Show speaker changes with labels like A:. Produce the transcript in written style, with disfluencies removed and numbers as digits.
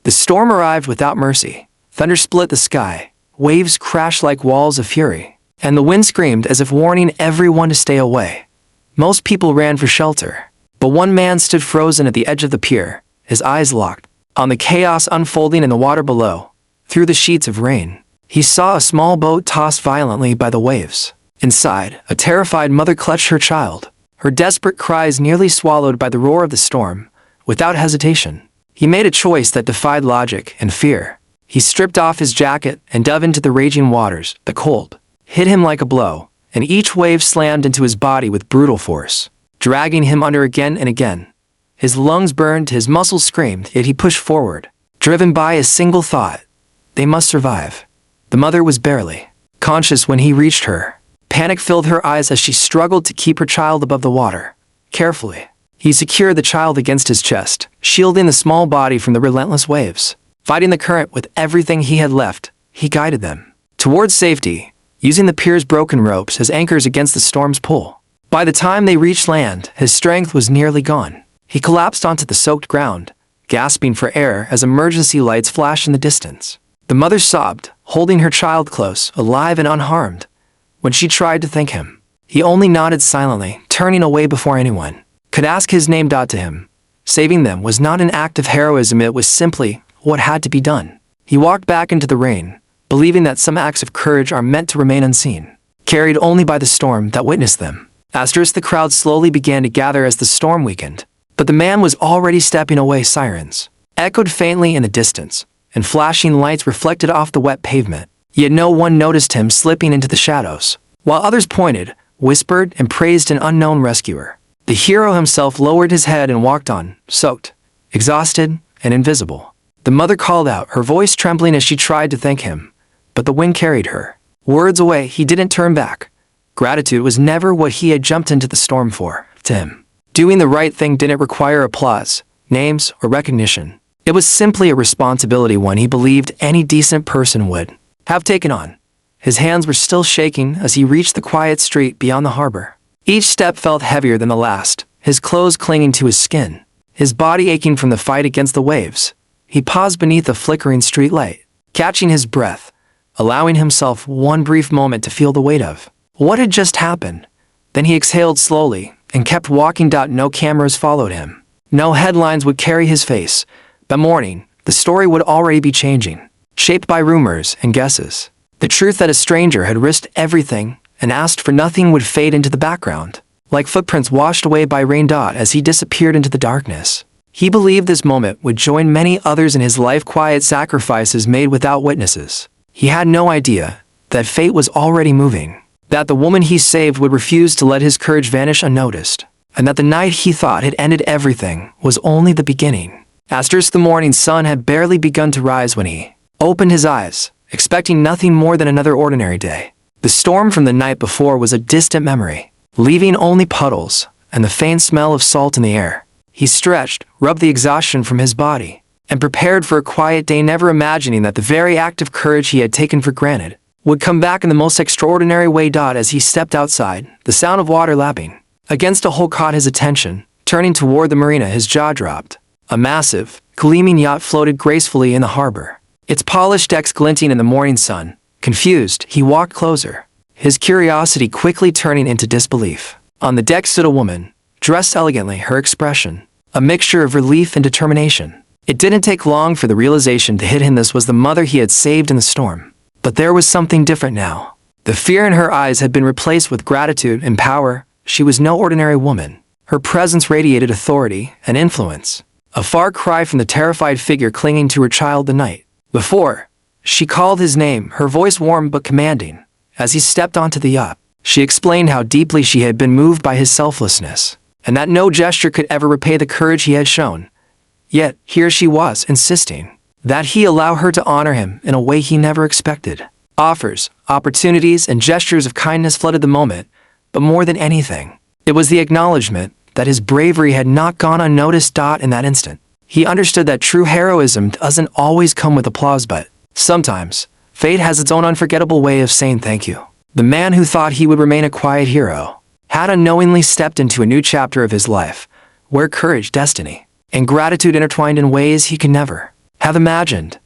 A: The storm arrived without mercy. Thunder split the sky. Waves crashed like walls of fury. And the wind screamed as if warning everyone to stay away. Most people ran for shelter. But one man stood frozen at the edge of the pier, his eyes locked on the chaos unfolding in the water below. Through the sheets of rain, he saw a small boat tossed violently by the waves. Inside, a terrified mother clutched her child, her desperate cries nearly swallowed by the roar of the storm. Without hesitation, he made a choice that defied logic and fear. He stripped off his jacket and dove into the raging waters. The cold hit him like a blow, and each wave slammed into his body with brutal force, dragging him under again and again. His lungs burned, his muscles screamed, yet he pushed forward, driven by a single thought: they must survive. The mother was barely conscious when he reached her. Panic filled her eyes as she struggled to keep her child above the water. Carefully, he secured the child against his chest, shielding the small body from the relentless waves. Fighting the current with everything he had left, he guided them towards safety, using the pier's broken ropes as anchors against the storm's pull. By the time they reached land, his strength was nearly gone. He collapsed onto the soaked ground, gasping for air as emergency lights flashed in the distance. The mother sobbed, holding her child close, alive and unharmed. When she tried to thank him, he only nodded silently, turning away before anyone could ask his name. To him, saving them was not an act of heroism, it was simply what had to be done. He walked back into the rain, believing that some acts of courage are meant to remain unseen, carried only by the storm that witnessed them. The crowd slowly began to gather as the storm weakened. But the man was already stepping away. Sirens echoed faintly in the distance, and flashing lights reflected off the wet pavement. Yet no one noticed him slipping into the shadows. While others pointed, whispered, and praised an unknown rescuer, the hero himself lowered his head and walked on, soaked, exhausted, and invisible. The mother called out, her voice trembling as she tried to thank him. But the wind carried her words away. He didn't turn back. Gratitude was never what he had jumped into the storm for. To him, doing the right thing didn't require applause, names, or recognition. It was simply a responsibility one he believed any decent person would have taken on. His hands were still shaking as he reached the quiet street beyond the harbor. Each step felt heavier than the last, his clothes clinging to his skin, his body aching from the fight against the waves. He paused beneath the flickering street light, catching his breath, allowing himself one brief moment to feel the weight of what had just happened. Then he exhaled slowly and kept walking. No cameras followed him. No headlines would carry his face. By morning, the story would already be changing, shaped by rumors and guesses. The truth that a stranger had risked everything and asked for nothing would fade into the background, like footprints washed away by rain. As he disappeared into the darkness, he believed this moment would join many others in his life, quiet sacrifices made without witnesses. He had no idea that fate was already moving, that the woman he saved would refuse to let his courage vanish unnoticed, and that the night he thought had ended everything was only the beginning. The morning sun had barely begun to rise when he opened his eyes, expecting nothing more than another ordinary day. The storm from the night before was a distant memory, leaving only puddles and the faint smell of salt in the air. He stretched, rubbed the exhaustion from his body, and prepared for a quiet day, never imagining that the very act of courage he had taken for granted would come back in the most extraordinary way. As he stepped outside, the sound of water lapping against a hull caught his attention. Turning toward the marina, his jaw dropped. A massive, gleaming yacht floated gracefully in the harbor, its polished decks glinting in the morning sun. Confused, he walked closer, his curiosity quickly turning into disbelief. On the deck stood a woman, dressed elegantly, her expression a mixture of relief and determination. It didn't take long for the realization to hit him. This was the mother he had saved in the storm. But there was something different now. The fear in her eyes had been replaced with gratitude and power. She was no ordinary woman. Her presence radiated authority and influence, a far cry from the terrified figure clinging to her child the night before. She called his name, her voice warm but commanding. As he stepped onto the yacht, she explained how deeply she had been moved by his selflessness, and that no gesture could ever repay the courage he had shown. Yet, here she was, insisting that he allow her to honor him in a way he never expected. Offers, opportunities, and gestures of kindness flooded the moment, but more than anything, it was the acknowledgement that his bravery had not gone unnoticed. In that instant, he understood that true heroism doesn't always come with applause, but sometimes, fate has its own unforgettable way of saying thank you. The man who thought he would remain a quiet hero had unknowingly stepped into a new chapter of his life, where courage, destiny, and gratitude intertwined in ways he could never have imagined.